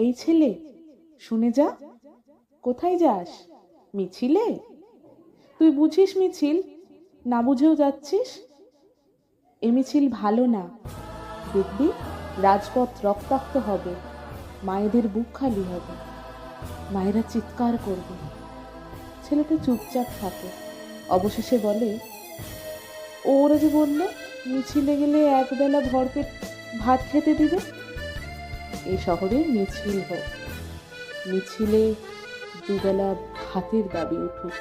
এই ছেলে, শুনে যা। কোথায় যাস? মিছিলে? তুই বুঝিস মিছিল, না বুঝেও যাচ্ছিস। এ মিছিল ভালো না। দেখবি রাজপথ রক্তাক্ত হবে, মায়েদের বুক খালি হবে, মায়েরা চিৎকার করবে। ছেলেটা চুপচাপ থাকে, অবশেষে বলে, ওরা যে বললো মিছিলে গেলে একবেলা ভরপেট ভাত খেতে দিবে। এই শহরে মিছিল হোক, মিছিলে দুবেলা ভাতের দাবি উঠুক।